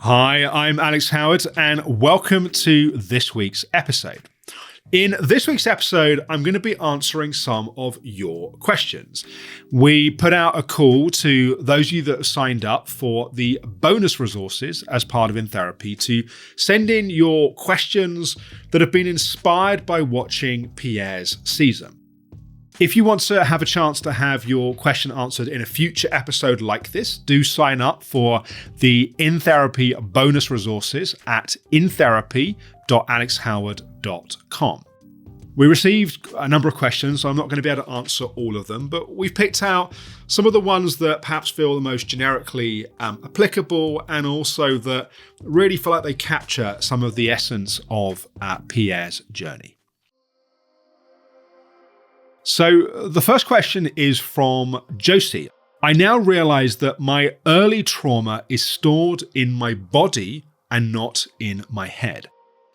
Hi, I'm Alex Howard, and welcome to this week's episode. In this week's episode, I'm going to be answering some of your questions. We put out a call to those of you that have signed up for the bonus resources as part of In Therapy to send in your questions that have been inspired by watching Pierre's season. If you want to have a chance to have your question answered in a future episode like this, do sign up for the In Therapy bonus resources at intherapy.alexhoward.com. We received a number of questions, so I'm not going to be able to answer all of them, but we've picked out some of the ones that perhaps feel the most generically applicable and also that really feel like they capture some of the essence of Pierre's journey. So the first question is from Josie. I now realize that my early trauma is stored in my body and not in my head.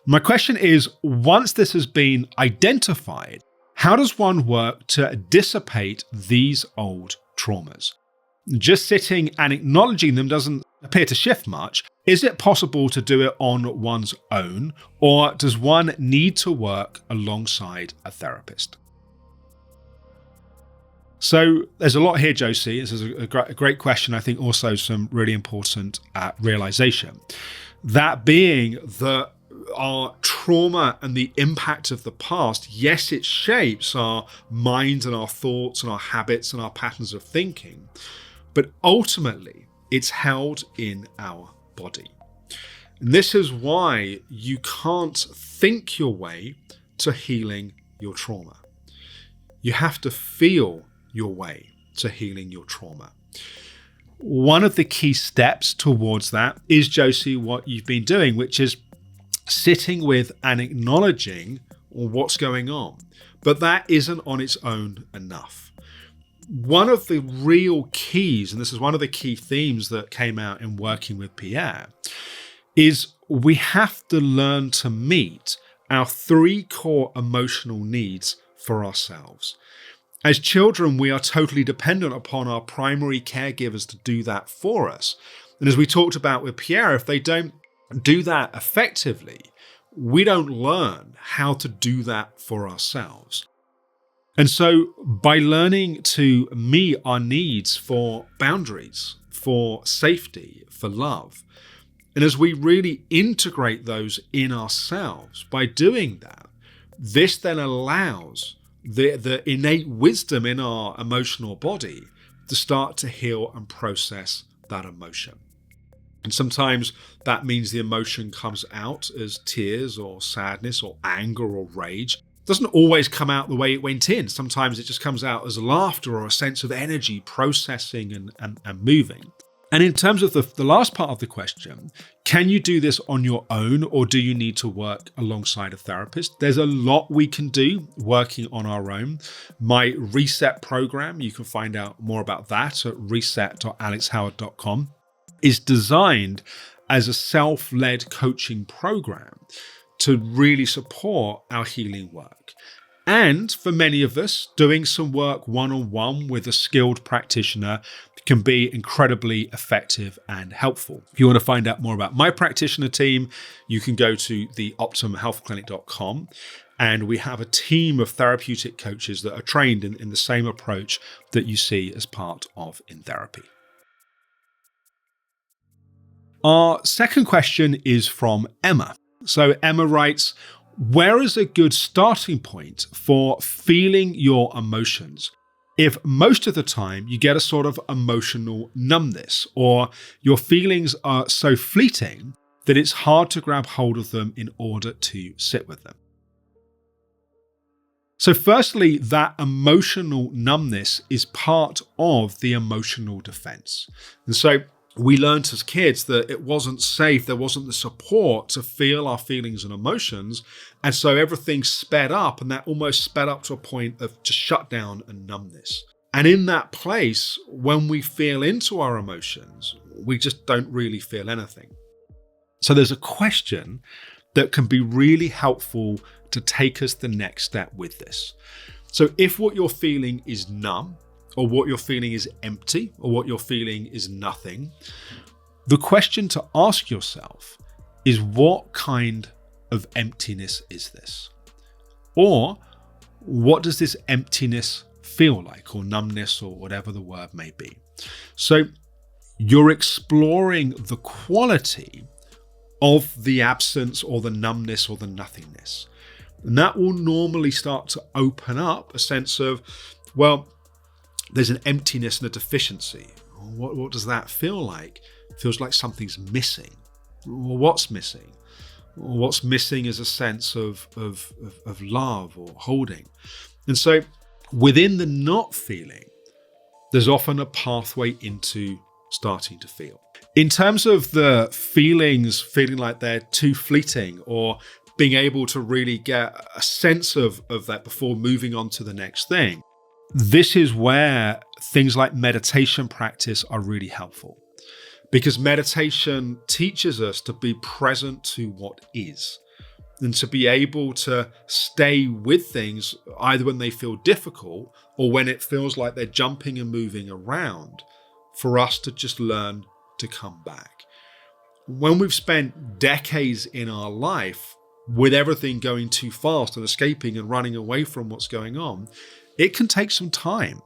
My question is, once this has been identified, how does one work to dissipate these old traumas? Just sitting and acknowledging them doesn't appear to shift much. Is it possible to do it on one's own, or does one need to work alongside a therapist? So there's a lot here, Josie. This is a great question. I think also some really important realization. That being that our trauma and the impact of the past, yes, it shapes our mind and our thoughts and our habits and our patterns of thinking, but ultimately it's held in our body. And this is why you can't think your way to healing your trauma. You have to feel your way to healing your trauma. One of the key steps towards that is, Josie, what you've been doing, which is sitting with and acknowledging what's going on. But that isn't on its own enough. One of the real keys, and this is one of the key themes that came out in working with Pierre, is we have to learn to meet our three core emotional needs for ourselves. As children, we are totally dependent upon our primary caregivers to do that for us. And as we talked about with Pierre, if they don't do that effectively, we don't learn how to do that for ourselves. And so by learning to meet our needs for boundaries, for safety, for love, and as we really integrate those in ourselves, by doing that, this then allows the innate wisdom in our emotional body to start to heal and process that emotion. And sometimes that means the emotion comes out as tears or sadness or anger or rage. It doesn't always come out the way it went in. Sometimes it just comes out as laughter or a sense of energy, processing and moving. And in terms of the last part of the question, can you do this on your own or do you need to work alongside a therapist? There's a lot we can do working on our own. My Reset program, you can find out more about that at reset.alexhoward.com, is designed as a self-led coaching program to really support our healing work. And for many of us, doing some work one-on-one with a skilled practitioner can be incredibly effective and helpful. If you want to find out more about my practitioner team, you can go to theoptimumhealthclinic.com, and we have a team of therapeutic coaches that are trained in the same approach that you see as part of In Therapy. Our second question is from Emma. So Emma writes, where is a good starting point for feeling your emotions if most of the time you get a sort of emotional numbness, or your feelings are so fleeting that it's hard to grab hold of them in order to sit with them? So firstly, that emotional numbness is part of the emotional defense. And so we learned as kids that it wasn't safe, there wasn't the support to feel our feelings and emotions. And so everything sped up, and that almost sped up to a point of just shutdown and numbness. And in that place, when we feel into our emotions, we just don't really feel anything. So there's a question that can be really helpful to take us the next step with this. So if what you're feeling is numb, or what you're feeling is empty, or what you're feeling is nothing, The question to ask yourself is, what kind of emptiness is this? Or what does this emptiness feel like, or numbness, or whatever the word may be? So you're exploring the quality of the absence or the numbness or the nothingness. And that will normally start to open up a sense of, well, there's an emptiness and a deficiency. What does that feel like? It feels like something's missing. Well, what's missing? What's missing is a sense of love or holding. And so within the not feeling, there's often a pathway into starting to feel. In terms of the feelings feeling like they're too fleeting, or being able to really get a sense of that before moving on to the next thing, this is where things like meditation practice are really helpful. Because meditation teaches us to be present to what is, and to be able to stay with things either when they feel difficult or when it feels like they're jumping and moving around, for us to just learn to come back. When we've spent decades in our life with everything going too fast and escaping and running away from what's going on, it can take some time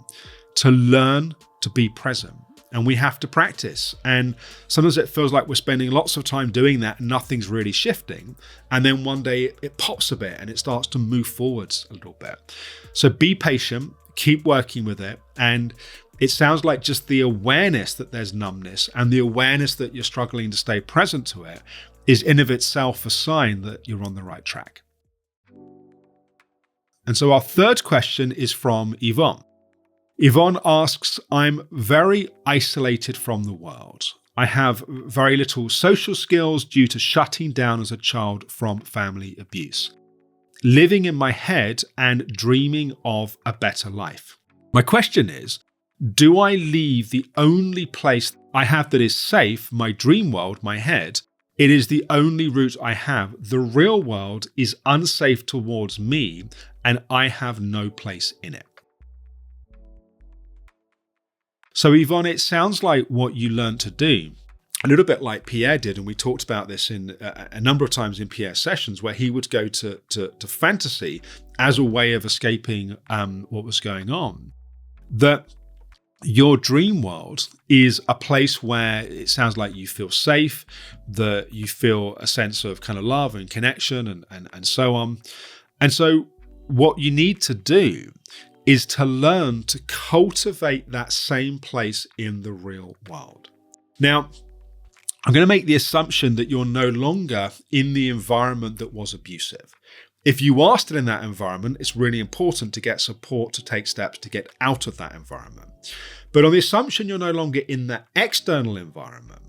to learn to be present. And we have to practice. And sometimes it feels like we're spending lots of time doing that and nothing's really shifting. And then one day it pops a bit and it starts to move forwards a little bit. So be patient, keep working with it. And it sounds like just the awareness that there's numbness and the awareness that you're struggling to stay present to it is in of itself a sign that you're on the right track. And so our third question is from Yvonne. Yvonne asks, I'm very isolated from the world. I have very little social skills due to shutting down as a child from family abuse. Living in my head and dreaming of a better life. My question is, do I leave the only place I have that is safe, my dream world, my head? It is the only route I have. The real world is unsafe towards me, and I have no place in it. So Yvonne, it sounds like what you learned to do, a little bit like Pierre did, and we talked about this in a number of times in Pierre's sessions, where he would go to fantasy as a way of escaping what was going on. That your dream world is a place where it sounds like you feel safe, that you feel a sense of kind of love and connection and so on. And so what you need to do is to learn to cultivate that same place in the real world. Now, I'm going to make the assumption that you're no longer in the environment that was abusive. If you are still in that environment, it's really important to get support to take steps to get out of that environment. But on the assumption you're no longer in that external environment,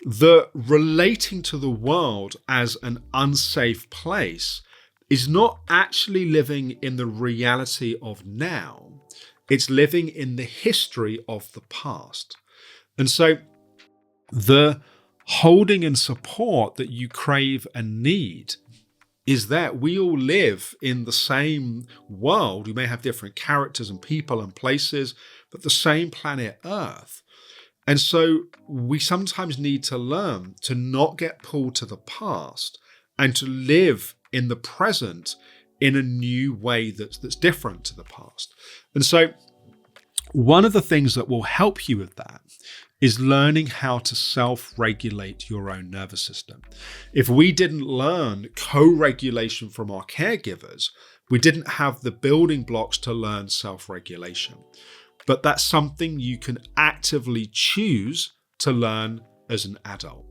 the relating to the world as an unsafe place is not actually living in the reality of now. It's living in the history of the past. And so the holding and support that you crave and need is that we all live in the same world. We may have different characters and people and places, but the same planet Earth. And so we sometimes need to learn to not get pulled to the past and to live in the present in a new way that's different to the past. And so one of the things that will help you with that is learning how to self-regulate your own nervous system. If we didn't learn co-regulation from our caregivers, we didn't have the building blocks to learn self-regulation. But that's something you can actively choose to learn as an adult.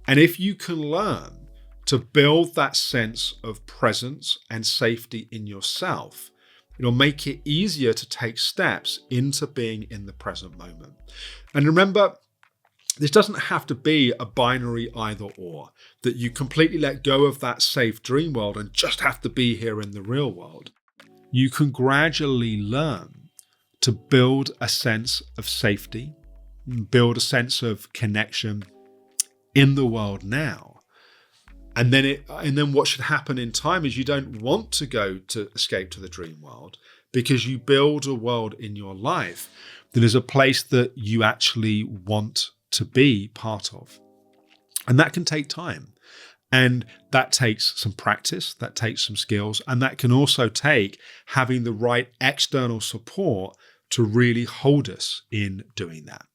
And if you can learn to build that sense of presence and safety in yourself, it'll make it easier to take steps into being in the present moment. And remember, this doesn't have to be a binary either or, that you completely let go of that safe dream world and just have to be here in the real world. You can gradually learn to build a sense of safety, build a sense of connection in the world now. And then what should happen in time is you don't want to go to escape to the dream world, because you build a world in your life that is a place that you actually want to be part of. And that can take time. And that takes some practice, that takes some skills, and that can also take having the right external support to really hold us in doing that.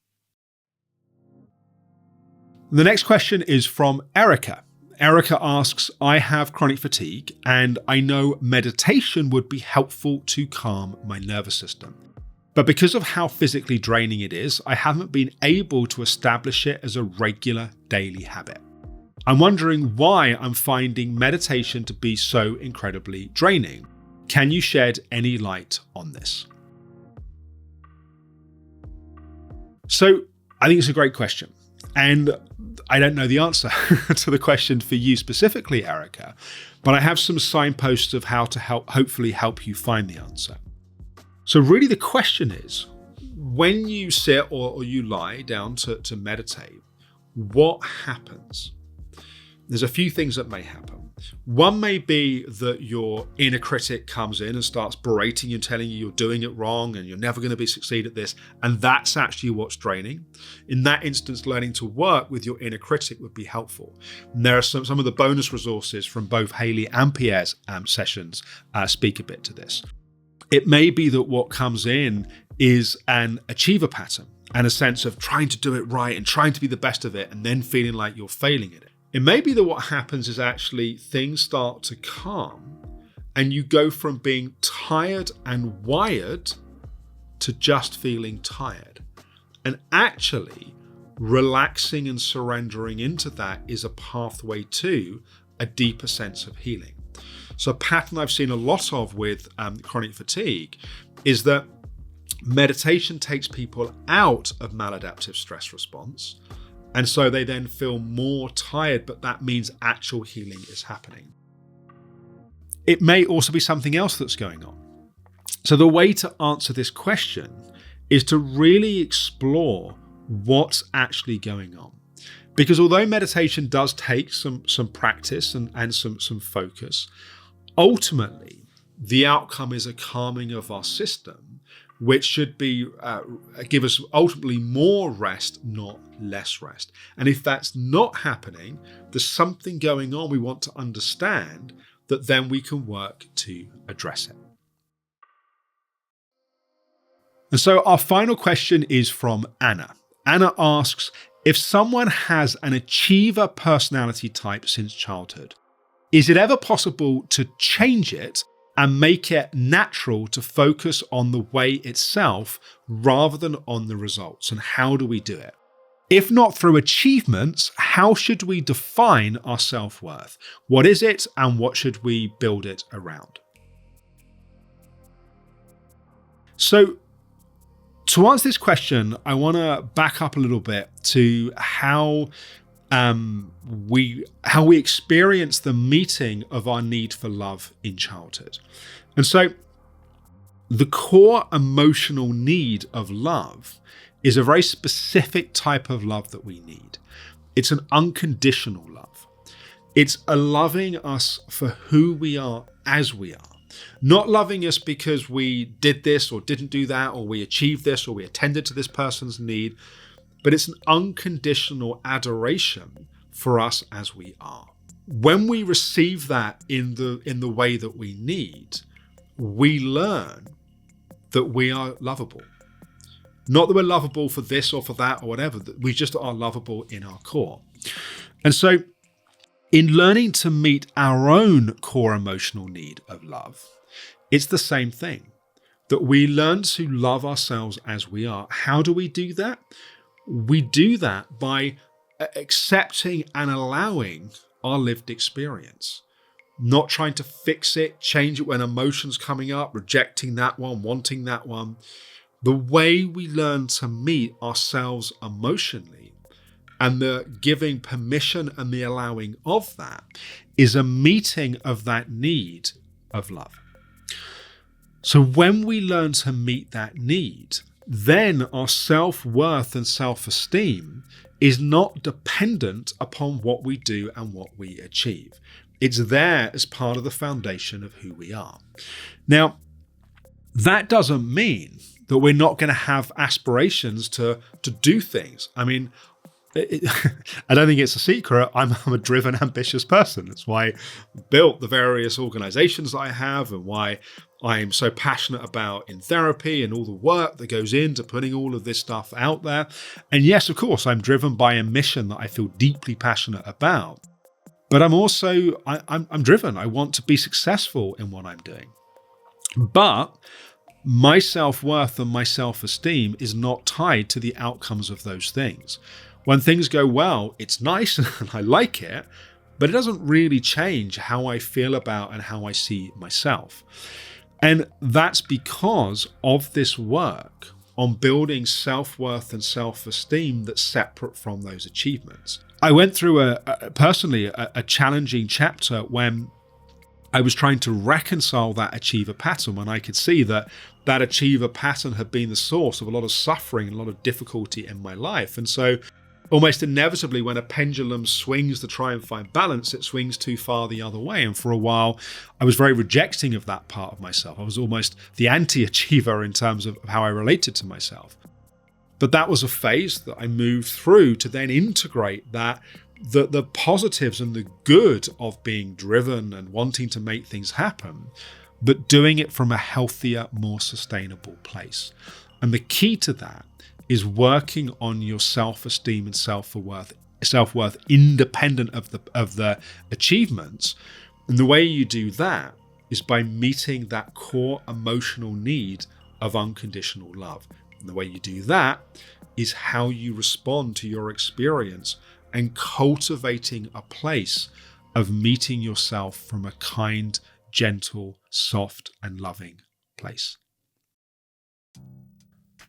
The next question is from Erica. Erica asks, I have chronic fatigue and I know meditation would be helpful to calm my nervous system. But because of how physically draining it is, I haven't been able to establish it as a regular daily habit. I'm wondering why I'm finding meditation to be so incredibly draining. Can you shed any light on this? So I think it's a great question. And I don't know the answer to the question for you specifically, Erica, but I have some signposts of how to hopefully help you find the answer. So really the question is, when you sit or you lie down to meditate, what happens? There's a few things that may happen. One may be that your inner critic comes in and starts berating you and telling you you're doing it wrong and you're never going to succeed at this. And that's actually what's draining. In that instance, learning to work with your inner critic would be helpful. And there are some of the bonus resources from both Haley and Pierre's sessions speak a bit to this. It may be that what comes in is an achiever pattern and a sense of trying to do it right and trying to be the best of it and then feeling like you're failing at it. It may be that what happens is actually things start to calm and you go from being tired and wired to just feeling tired. And actually, relaxing and surrendering into that is a pathway to a deeper sense of healing. So a pattern I've seen a lot of with chronic fatigue is that meditation takes people out of maladaptive stress response. And so they then feel more tired, but that means actual healing is happening. It may also be something else that's going on. So the way to answer this question is to really explore what's actually going on. Because although meditation does take some practice and some focus, ultimately the outcome is a calming of our system, which should be give us ultimately more rest, not less rest. And if that's not happening, there's something going on we want to understand that then we can work to address it. And so our final question is from Anna. Anna asks, if someone has an achiever personality type since childhood, is it ever possible to change it and make it natural to focus on the way itself rather than on the results? And how do we do it? If not through achievements, how should we define our self-worth? What is it and what should we build it around? So to answer this question, I want to back up a little bit to how we experience the meeting of our need for love in childhood. And so the core emotional need of love is a very specific type of love that we need. It's an unconditional love. It's a loving us for who we are as we are. Not loving us because we did this or didn't do that, or we achieved this or we attended to this person's need, but it's an unconditional adoration for us as we are. When we receive that in the way that we need, we learn that we are lovable. Not that we're lovable for this or for that or whatever, that we just are lovable in our core. And so in learning to meet our own core emotional need of love, it's the same thing, that we learn to love ourselves as we are. How do we do that? We do that by accepting and allowing our lived experience, not trying to fix it, change it when emotion's coming up, rejecting that one, wanting that one. The way we learn to meet ourselves emotionally and the giving permission and the allowing of that is a meeting of that need of love. So when we learn to meet that need, then our self-worth and self-esteem is not dependent upon what we do and what we achieve. It's there as part of the foundation of who we are. Now, that doesn't mean that we're not going to have aspirations to do things. I mean, I don't think it's a secret. I'm a driven, ambitious person. That's why I built the various organizations that I have, and why I'm so passionate about in therapy and all the work that goes into putting all of this stuff out there. And yes, of course, I'm driven by a mission that I feel deeply passionate about. But I'm also, I'm driven. I want to be successful in what I'm doing. But my self-worth and my self-esteem is not tied to the outcomes of those things. When things go well, it's nice and I like it, but it doesn't really change how I feel about and how I see myself. And that's because of this work on building self-worth and self-esteem that's separate from those achievements. I went through personally a challenging chapter when I was trying to reconcile that achiever pattern, when I could see that achiever pattern had been the source of a lot of suffering and a lot of difficulty in my life. And so almost inevitably, when a pendulum swings to try and find balance, it swings too far the other way. And for a while, I was very rejecting of that part of myself. I was almost the anti-achiever in terms of how I related to myself. But that was a phase that I moved through to then integrate that the positives and the good of being driven and wanting to make things happen, but doing it from a healthier, more sustainable place. And the key to that is working on your self-esteem and self-worth independent of the achievements. And the way you do that is by meeting that core emotional need of unconditional love. And the way you do that is how you respond to your experience and cultivating a place of meeting yourself from a kind, gentle, soft, and loving place.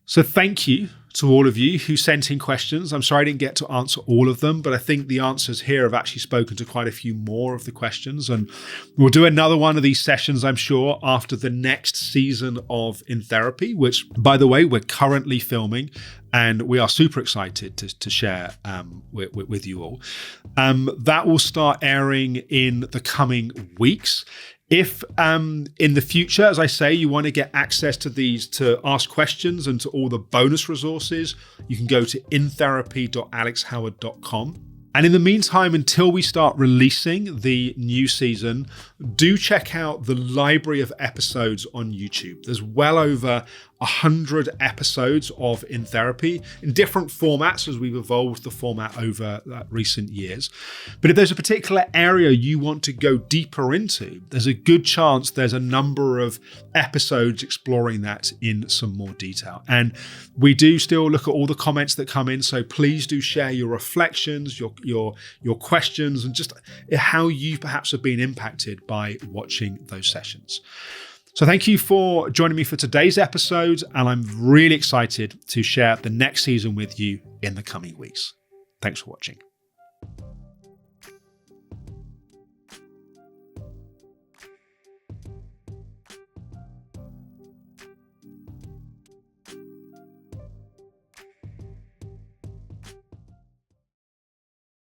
So thank you to all of you who sent in questions. I'm sorry I didn't get to answer all of them, but I think the answers here have actually spoken to quite a few more of the questions. And we'll do another one of these sessions, I'm sure, after the next season of In Therapy, which, by the way, we're currently filming, and we are super excited to share with you all. That will start airing in the coming weeks. If in the future, as I say, you want to get access to these, to ask questions and to all the bonus resources, you can go to intherapy.alexhoward.com. And in the meantime, until we start releasing the new season, do check out the library of episodes on YouTube. There's well over 100 episodes of In Therapy in different formats as we've evolved the format over recent years. But if there's a particular area you want to go deeper into, there's a good chance there's a number of episodes exploring that in some more detail. And we do still look at all the comments that come in, so please do share your reflections, your questions, and just how you perhaps have been impacted by watching those sessions. So thank you for joining me for today's episode, and I'm really excited to share the next season with you in the coming weeks. Thanks for watching.